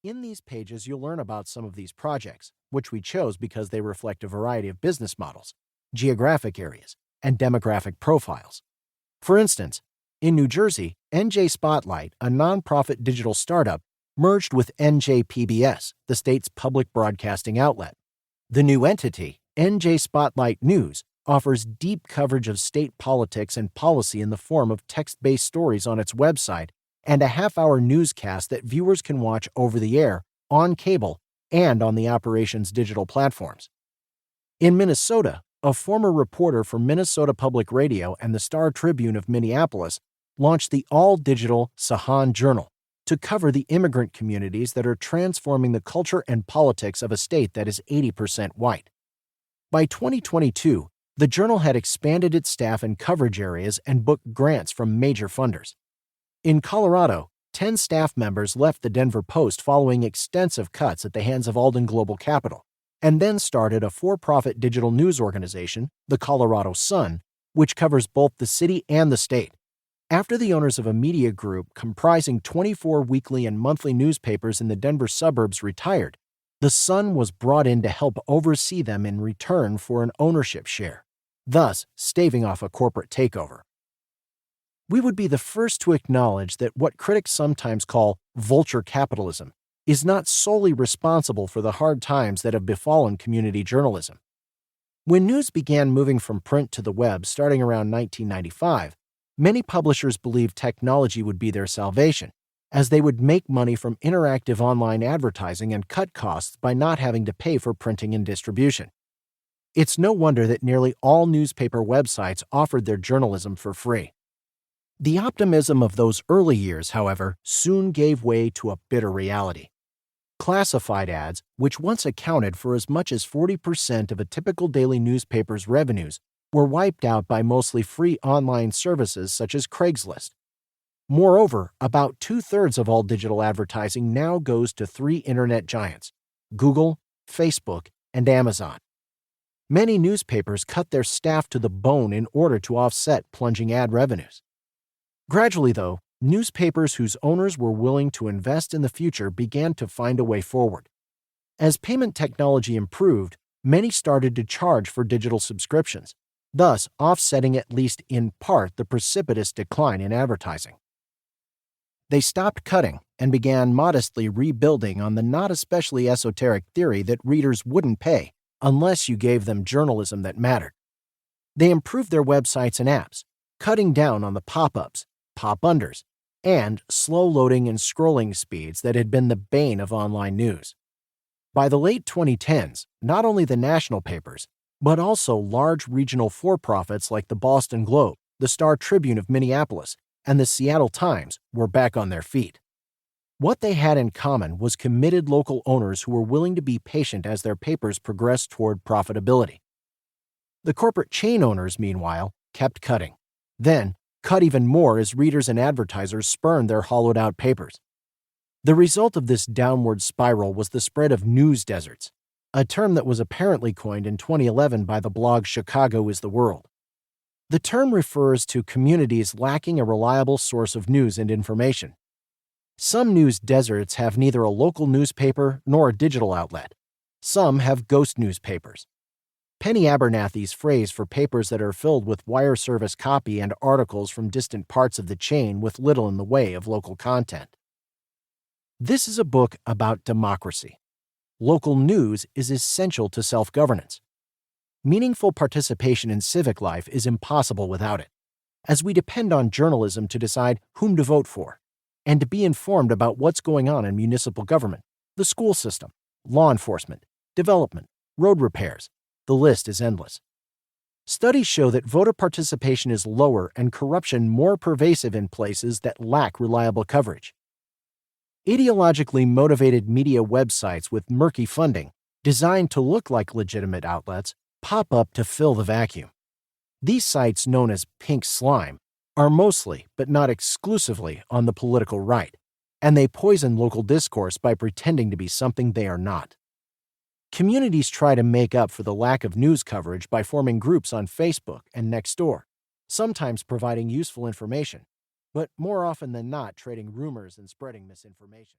In these pages, you'll learn about some of these projects, which we chose because they reflect a variety of business models, geographic areas, and demographic profiles. For instance, in New Jersey, NJ Spotlight, a nonprofit digital startup, merged with NJPBS, the state's public broadcasting outlet. The new entity, NJ Spotlight News, offers deep coverage of state politics and policy in the form of text-based stories on its website and a half-hour newscast that viewers can watch over the air, on cable, and on the operation's digital platforms. In Minnesota, a former reporter for Minnesota Public Radio and the Star Tribune of Minneapolis launched the all-digital Sahan Journal to cover the immigrant communities that are transforming the culture and politics of a state that is 80% white. By 2022, the journal had expanded its staff and coverage areas and booked grants from major funders. In Colorado, 10 staff members left the Denver Post following extensive cuts at the hands of Alden Global Capital, and then started a for-profit digital news organization, the Colorado Sun, which covers both the city and the state. After the owners of a media group comprising 24 weekly and monthly newspapers in the Denver suburbs retired, the Sun was brought in to help oversee them in return for an ownership share, thus staving off a corporate takeover. We would be the first to acknowledge that what critics sometimes call vulture capitalism is not solely responsible for the hard times that have befallen community journalism. When news began moving from print to the web starting around 1995, many publishers believed technology would be their salvation, as they would make money from interactive online advertising and cut costs by not having to pay for printing and distribution. It's no wonder that nearly all newspaper websites offered their journalism for free. The optimism of those early years, however, soon gave way to a bitter reality. Classified ads, which once accounted for as much as 40% of a typical daily newspaper's revenues, were wiped out by mostly free online services such as Craigslist. Moreover, about 2/3 of all digital advertising now goes to three internet giants: Google, Facebook, and Amazon. Many newspapers cut their staff to the bone in order to offset plunging ad revenues. Gradually, though, newspapers whose owners were willing to invest in the future began to find a way forward. As payment technology improved, many started to charge for digital subscriptions, thus offsetting at least in part the precipitous decline in advertising. They stopped cutting and began modestly rebuilding on the not especially esoteric theory that readers wouldn't pay unless you gave them journalism that mattered. They improved their websites and apps, cutting down on the pop-ups, pop-unders, and slow loading and scrolling speeds that had been the bane of online news. By the late 2010s, not only the national papers, but also large regional for-profits like the Boston Globe, the Star Tribune of Minneapolis, and the Seattle Times were back on their feet. What they had in common was committed local owners who were willing to be patient as their papers progressed toward profitability. The corporate chain owners, meanwhile, kept cutting, then cut even more as readers and advertisers spurned their hollowed-out papers. The result of this downward spiral was the spread of news deserts, a term that was apparently coined in 2011 by the blog Chicago is the World. The term refers to communities lacking a reliable source of news and information. Some news deserts have neither a local newspaper nor a digital outlet. Some have ghost newspapers. Penny Abernathy's phrase for papers that are filled with wire service copy and articles from distant parts of the chain with little in the way of local content. This is a book about democracy. Local news is essential to self-governance. Meaningful participation in civic life is impossible without it, as we depend on journalism to decide whom to vote for, and to be informed about what's going on in municipal government, the school system, law enforcement, development, road repairs. The list is endless. Studies show that voter participation is lower and corruption more pervasive in places that lack reliable coverage. Ideologically motivated media websites with murky funding, designed to look like legitimate outlets, pop up to fill the vacuum. These sites, known as pink slime, are mostly, but not exclusively, on the political right, and they poison local discourse by pretending to be something they are not. Communities try to make up for the lack of news coverage by forming groups on Facebook and Nextdoor, sometimes providing useful information, but more often than not trading rumors and spreading misinformation.